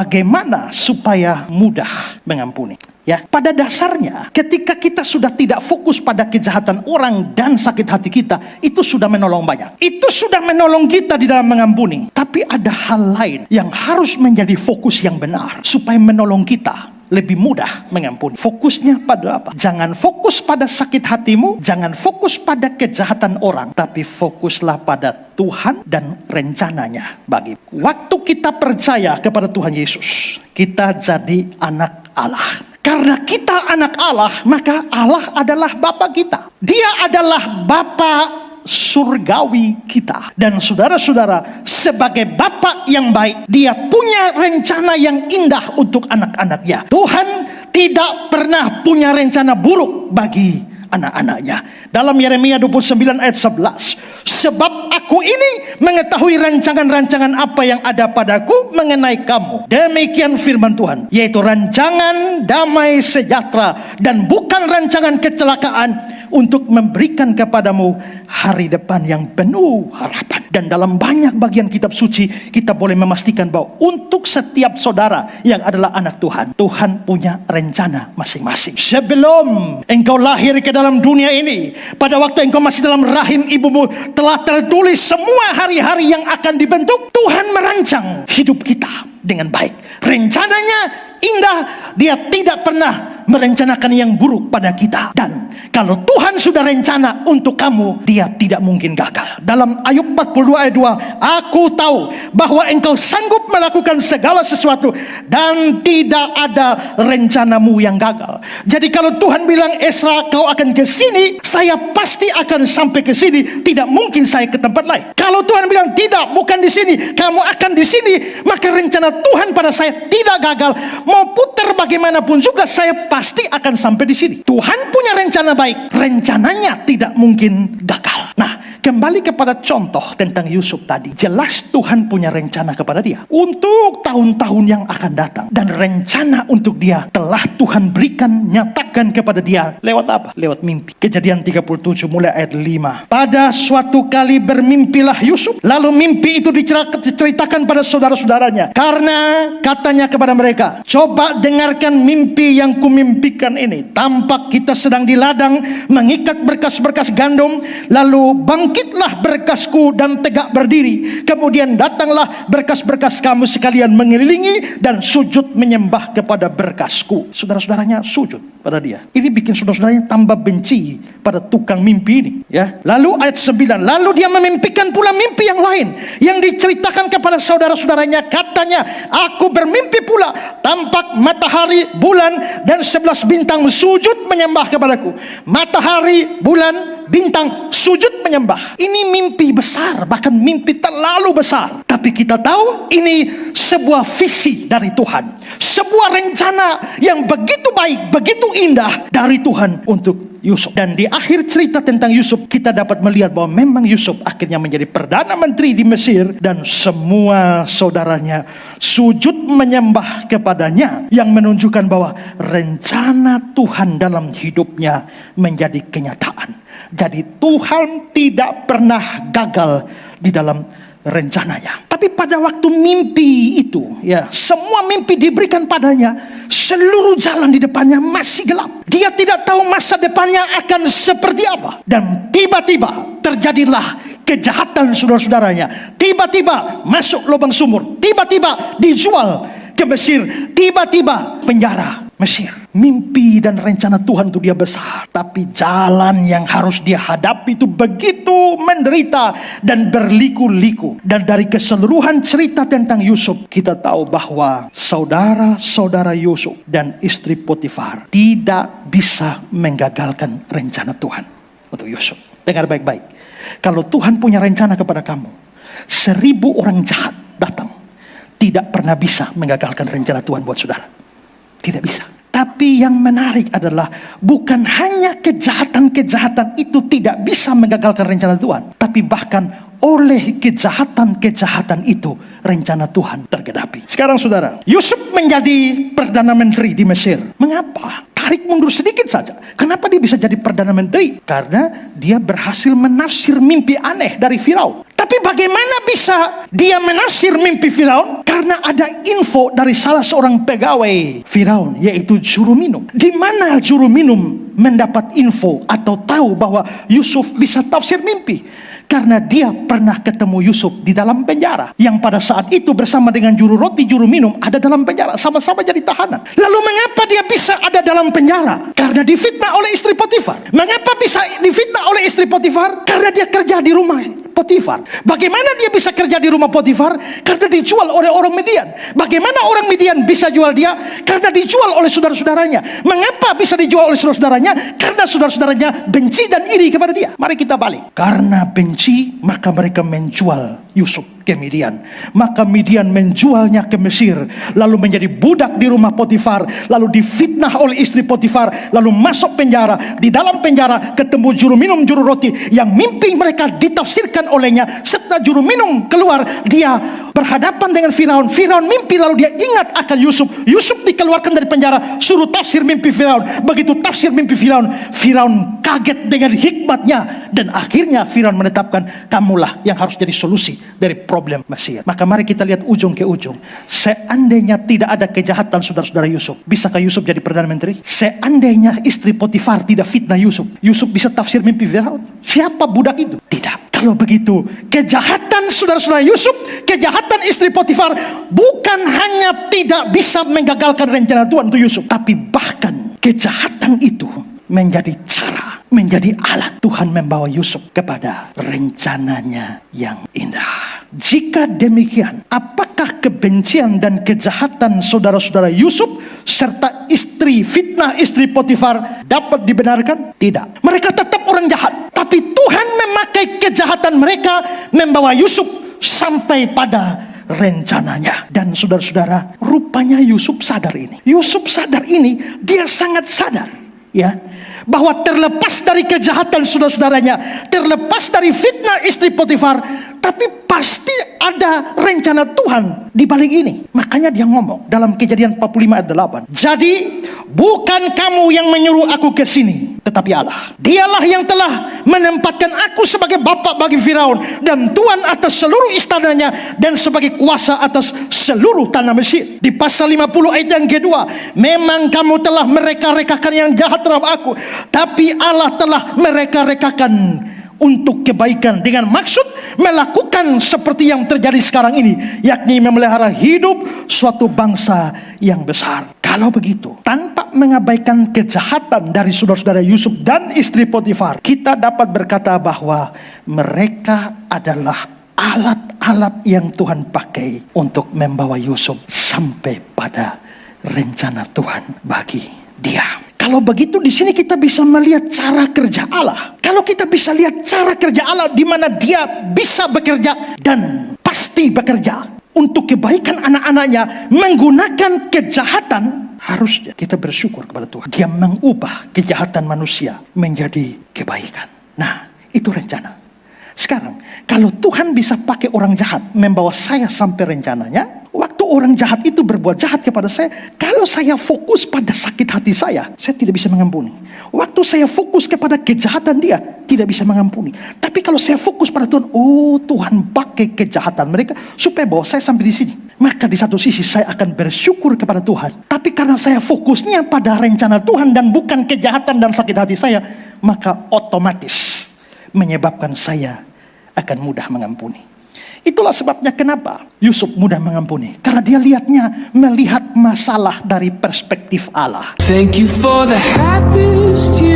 bagaimana supaya mudah mengampuni. Ya, pada dasarnya ketika kita sudah tidak fokus pada kejahatan orang dan sakit hati kita, itu sudah menolong banyak. Itu sudah menolong kita di dalam mengampuni. Tapi ada hal lain yang harus menjadi fokus yang benar supaya menolong kita lebih mudah mengampuni. Fokusnya pada apa? Jangan fokus pada sakit hatimu, jangan fokus pada kejahatan orang, tapi fokuslah pada Tuhan dan rencananya bagi. Waktu kita percaya kepada Tuhan Yesus, kita jadi anak Allah. Karena kita anak Allah, maka Allah adalah Bapa kita. Dia adalah Bapa surgawi kita. Dan saudara-saudara, sebagai Bapa yang baik, Dia punya rencana yang indah untuk anak-anaknya. Tuhan tidak pernah punya rencana buruk bagi anak-anaknya. Dalam Yeremia 29 ayat 11, sebab aku ini mengetahui rancangan-rancangan apa yang ada padaku mengenai kamu. Demikian firman Tuhan, yaitu rancangan damai sejahtera dan bukan rancangan kecelakaan, untuk memberikan kepadamu hari depan yang penuh harapan. Dan dalam banyak bagian kitab suci, kita boleh memastikan bahwa untuk setiap saudara yang adalah anak Tuhan, Tuhan punya rencana masing-masing. Sebelum engkau lahir ke dalam dunia ini, pada waktu engkau masih dalam rahim ibumu, telah tertulis semua hari-hari yang akan dibentuk. Tuhan merancang hidup kita dengan baik. Rencananya indah. Dia tidak pernah merencanakan yang buruk pada kita. Dan kalau Tuhan sudah rencana untuk kamu, Dia tidak mungkin gagal. Dalam Ayub 42 ayat 2, aku tahu bahwa engkau sanggup melakukan segala sesuatu dan tidak ada rencanamu yang gagal. Jadi kalau Tuhan bilang, Esra, kau akan ke sini, saya pasti akan sampai ke sini. Tidak mungkin saya ke tempat lain. Kalau Tuhan bilang, tidak, bukan di sini, kamu akan di sini, maka rencana Tuhan pada saya tidak gagal. Mau putar bagaimanapun juga, saya pasti akan sampai di sini. Tuhan punya rencana baik, rencananya tidak mungkin gagal. Nah, kembali kepada contoh tentang Yusuf tadi. Jelas Tuhan punya rencana kepada dia untuk tahun-tahun yang akan datang. Dan rencana untuk dia telah Tuhan berikan, nyatakan kepada dia lewat apa? Lewat mimpi. Kejadian 37 mulai ayat 5. Pada suatu kali bermimpilah Yusuf, lalu mimpi itu diceritakan pada saudara-saudaranya. Karena katanya kepada mereka, coba dengarkan mimpi yang kumimpikan ini. Tampak kita sedang di ladang mengikat berkas-berkas gandum, lalu bangkitlah berkasku dan tegak berdiri. Kemudian datanglah berkas-berkas kamu sekalian mengelilingi dan sujud menyembah kepada berkasku. Saudara-saudaranya sujud pada dia. Ini bikin saudara-saudaranya tambah benci pada tukang mimpi ini. Ya. Lalu ayat 9, lalu dia memimpikan pula mimpi yang lain yang diceritakan kepada saudara-saudaranya. Katanya, aku bermimpi pula, tampak matahari, bulan dan 11 bintang sujud menyembah kepadaku. Matahari, bulan, bintang sujud menyembah. Ini mimpi besar, bahkan mimpi terlalu besar. Tapi kita tahu ini sebuah visi dari Tuhan, sebuah rencana yang begitu baik, begitu indah dari Tuhan untuk Yusuf. Dan di akhir cerita tentang Yusuf, kita dapat melihat bahwa memang Yusuf akhirnya menjadi perdana menteri di Mesir, dan semua saudaranya sujud menyembah kepadanya, yang menunjukkan bahwa rencana Tuhan dalam hidupnya menjadi kenyataan. Jadi Tuhan tidak pernah gagal di dalam rencananya. Tapi pada waktu mimpi itu, ya, semua mimpi diberikan padanya, seluruh jalan di depannya masih gelap. Dia tidak tahu masa depannya akan seperti apa. Dan tiba-tiba terjadilah kejahatan saudara-saudaranya. Tiba-tiba masuk lubang sumur, tiba-tiba dijual ke Mesir, tiba-tiba penjara Mesir. Mimpi dan rencana Tuhan itu dia besar, tapi jalan yang harus dia hadapi itu begitu menderita dan berliku-liku. Dan dari keseluruhan cerita tentang Yusuf, kita tahu bahwa saudara-saudara Yusuf dan istri Potifar tidak bisa menggagalkan rencana Tuhan untuk Yusuf. Dengar baik-baik, kalau Tuhan punya rencana kepada kamu, 1000 orang jahat datang, tidak pernah bisa menggagalkan rencana Tuhan buat saudara. Tidak bisa. Tapi yang menarik adalah bukan hanya kejahatan-kejahatan itu tidak bisa menggagalkan rencana Tuhan, tapi bahkan oleh kejahatan-kejahatan itu rencana Tuhan tergenapi. Sekarang saudara, Yusuf menjadi perdana menteri di Mesir. Mengapa? Tarik mundur sedikit saja. Kenapa dia bisa jadi perdana menteri? Karena dia berhasil menafsir mimpi aneh dari Firaun. Tapi bagaimana bisa dia menafsir mimpi Firaun? Karena ada info dari salah seorang pegawai Firaun, yaitu juru minum. Di mana juru minum mendapat info atau tahu bahwa Yusuf bisa tafsir mimpi? Karena dia pernah ketemu Yusuf di dalam penjara, yang pada saat itu bersama dengan juru roti, juru minum ada dalam penjara, sama-sama jadi tahanan. Lalu mengapa dia bisa ada dalam penjara? Karena difitnah oleh istri Potifar. Mengapa bisa difitnah oleh istri Potifar? Karena dia kerja di rumah Potifar. Bagaimana dia bisa kerja di rumah Potifar? Karena dijual oleh orang Midian. Bagaimana orang Midian bisa jual dia? Karena dijual oleh saudara-saudaranya. Mengapa bisa dijual oleh saudara-saudaranya? Karena saudara-saudaranya benci dan iri kepada dia. Mari kita balik. Karena benci, maka mereka menjual Yusuf ke Midian. Maka Midian menjualnya ke Mesir, lalu menjadi budak di rumah Potifar, lalu difitnah oleh istri Potifar, lalu masuk penjara. Di dalam penjara ketemu juru minum, juru roti, yang mimpi mereka ditafsirkan olehnya. Setelah juru minum keluar, dia berhadapan dengan Firaun. Firaun mimpi, lalu dia ingat akan Yusuf. Yusuf dikeluarkan dari penjara, suruh tafsir mimpi Firaun. Begitu tafsir mimpi Firaun, Firaun kaget dengan hikmatnya, dan akhirnya Firaun menetapkan, kamulah yang harus jadi solusi dari problem Mesir. Maka mari kita lihat ujung ke ujung. Seandainya tidak ada kejahatan saudara-saudara Yusuf, bisakah Yusuf jadi Perdana Menteri? Seandainya istri Potifar tidak fitnah Yusuf, Yusuf bisa tafsir mimpi Firaun? Siapa budak itu? Tidak. Kalau begitu, kejahatan saudara-saudara Yusuf, kejahatan istri Potifar bukan hanya tidak bisa menggagalkan rencana Tuhan untuk Yusuf, tapi bahkan kejahatan itu menjadi cara, menjadi alat Tuhan membawa Yusuf kepada rencananya yang indah. Jika demikian, apakah kebencian dan kejahatan saudara-saudara Yusuf serta fitnah istri Potifar dapat dibenarkan? Tidak. Mereka tetap orang jahat, tapi Tuhan memakai kejahatan mereka membawa Yusuf sampai pada rencananya. Dan saudara-saudara, rupanya Yusuf sadar ini. Yusuf sadar ini, dia sangat sadar, ya, bahwa terlepas dari kejahatan saudara-saudaranya, terlepas dari fitnah istri Potifar, tapi pasti ada rencana Tuhan di balik ini. Makanya dia ngomong dalam Kejadian 45 ayat 8. Jadi bukan kamu yang menyuruh aku ke sini, tetapi Allah. Dialah yang telah menempatkan aku sebagai bapa bagi Firaun dan tuan atas seluruh istananya dan sebagai kuasa atas seluruh tanah Mesir. Di pasal 50 ayat yang kedua, memang kamu telah mereka-rekakan yang jahat terhadap aku, tapi Allah telah mereka-rekakan untuk kebaikan, dengan maksud melakukan seperti yang terjadi sekarang ini, yakni memelihara hidup suatu bangsa yang besar. Kalau begitu, tanpa mengabaikan kejahatan dari saudara-saudara Yusuf dan istri Potifar, kita dapat berkata bahwa mereka adalah alat-alat yang Tuhan pakai untuk membawa Yusuf sampai pada rencana Tuhan bagi dia. Kalau begitu, di sini kita bisa melihat cara kerja Allah. Kalau kita bisa lihat cara kerja Allah, di mana Dia bisa bekerja dan pasti bekerja untuk kebaikan anak-anaknya menggunakan kejahatan, harusnya kita bersyukur kepada Tuhan. Dia mengubah kejahatan manusia menjadi kebaikan. Nah, itu rencana. Sekarang, kalau Tuhan bisa pakai orang jahat membawa saya sampai rencananya, waktu orang jahat itu berbuat jahat kepada saya, kalau saya fokus pada sakit hati saya tidak bisa mengampuni. Waktu saya fokus kepada kejahatan dia, tidak bisa mengampuni. Tapi kalau saya fokus pada Tuhan, oh Tuhan pakai kejahatan mereka supaya bawa saya sampai di sini. Maka di satu sisi saya akan bersyukur kepada Tuhan. Tapi karena saya fokusnya pada rencana Tuhan dan bukan kejahatan dan sakit hati saya, maka otomatis menyebabkan saya akan mudah mengampuni. Itulah sebabnya kenapa Yusuf mudah mengampuni. Karena dia melihat masalah dari perspektif Allah. Thank you for the happiest year.